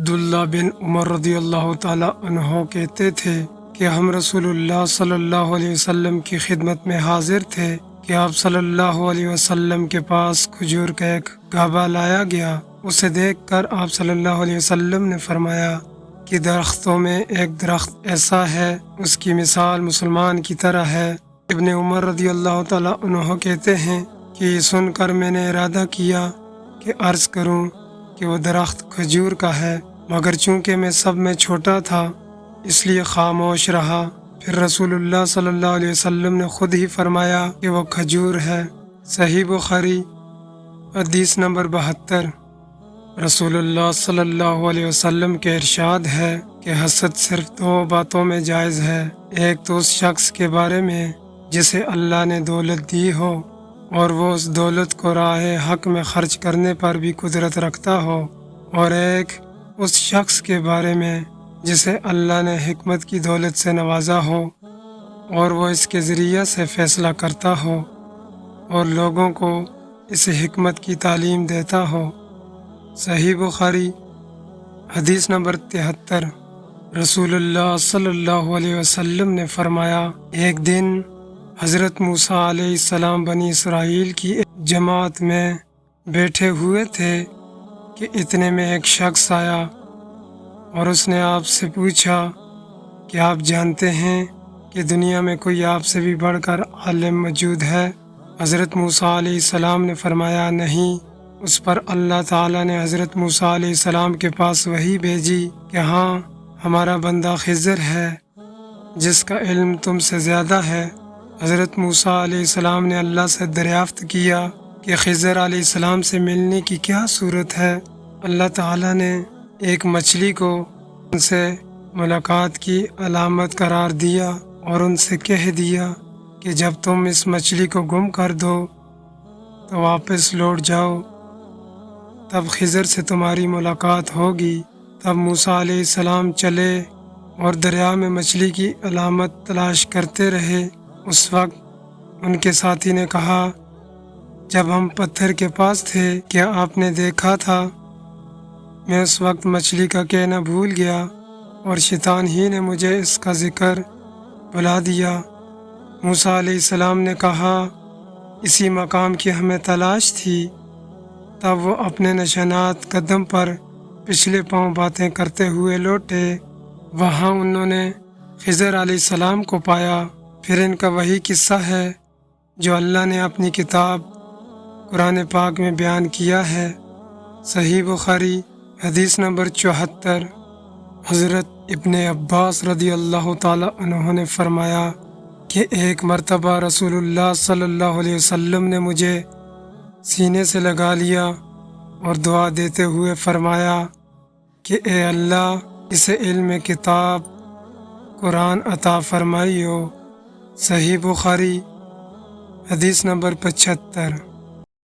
عبداللہ بن عمر رضی اللہ تعالیٰ عنہ کہتے تھے کہ ہم رسول اللہ صلی اللہ علیہ وسلم کی خدمت میں حاضر تھے کہ آپ صلی اللہ علیہ وسلم کے پاس کھجور کا ایک گھابا لایا گیا۔ اسے دیکھ کر آپ صلی اللہ علیہ وسلم نے فرمایا کہ درختوں میں ایک درخت ایسا ہے، اس کی مثال مسلمان کی طرح ہے۔ ابن عمر رضی اللہ تعالیٰ عنہ کہتے ہیں کہ یہ سن کر میں نے ارادہ کیا کہ عرض کروں کہ وہ درخت کھجور کا ہے، مگر چونکہ میں سب میں چھوٹا تھا اس لیے خاموش رہا۔ پھر رسول اللہ صلی اللہ علیہ وسلم نے خود ہی فرمایا کہ وہ کھجور ہے۔ صحیح بخاری حدیث نمبر 72۔ رسول اللہ صلی اللہ علیہ وسلم کے ارشاد ہے کہ حسد صرف دو باتوں میں جائز ہے، ایک تو اس شخص کے بارے میں جسے اللہ نے دولت دی ہو اور وہ اس دولت کو راہ حق میں خرچ کرنے پر بھی قدرت رکھتا ہو، اور ایک اس شخص کے بارے میں جسے اللہ نے حکمت کی دولت سے نوازا ہو اور وہ اس کے ذریعہ سے فیصلہ کرتا ہو اور لوگوں کو اس حکمت کی تعلیم دیتا ہو۔ صحیح بخاری حدیث نمبر 73۔ رسول اللہ صلی اللہ علیہ وسلم نے فرمایا، ایک دن حضرت موسیٰ علیہ السلام بنی اسرائیل کی ایک جماعت میں بیٹھے ہوئے تھے کہ اتنے میں ایک شخص آیا اور اس نے آپ سے پوچھا کہ آپ جانتے ہیں کہ دنیا میں کوئی آپ سے بھی بڑھ کر عالم موجود ہے؟ حضرت موسیٰ علیہ السلام نے فرمایا نہیں۔ اس پر اللہ تعالیٰ نے حضرت موسیٰ علیہ السلام کے پاس وحی بھیجی کہ ہاں، ہمارا بندہ خضر ہے جس کا علم تم سے زیادہ ہے۔ حضرت موسیٰ علیہ السلام نے اللہ سے دریافت کیا کہ خضر علیہ السلام سے ملنے کی کیا صورت ہے؟ اللہ تعالیٰ نے ایک مچھلی کو ان سے ملاقات کی علامت قرار دیا اور ان سے کہہ دیا کہ جب تم اس مچھلی کو گم کر دو تو واپس لوٹ جاؤ، تب خضر سے تمہاری ملاقات ہوگی۔ تب موسیٰ علیہ السلام چلے اور دریا میں مچھلی کی علامت تلاش کرتے رہے۔ اس وقت ان کے ساتھی نے کہا، جب ہم پتھر کے پاس تھے کیا آپ نے دیکھا تھا؟ میں اس وقت مچھلی کا کہنا بھول گیا اور شیطان ہی نے مجھے اس کا ذکر بلا دیا۔ موسیٰ علیہ السلام نے کہا، اسی مقام کی ہمیں تلاش تھی۔ تب وہ اپنے نشانات قدم پر پچھلے پاؤں باتیں کرتے ہوئے لوٹے۔ وہاں انہوں نے خضر علیہ السلام کو پایا۔ پھر ان کا وہی قصہ ہے جو اللہ نے اپنی کتاب قرآن پاک میں بیان کیا ہے۔ صحیح بخاری حدیث نمبر 74۔ حضرت ابن عباس رضی اللہ تعالیٰ عنہ نے فرمایا کہ ایک مرتبہ رسول اللہ صلی اللہ علیہ وسلم نے مجھے سینے سے لگا لیا اور دعا دیتے ہوئے فرمایا کہ اے اللہ، اسے علم کتاب قرآن عطا فرمائی ہو۔ صحیح بخاری حدیث نمبر 75۔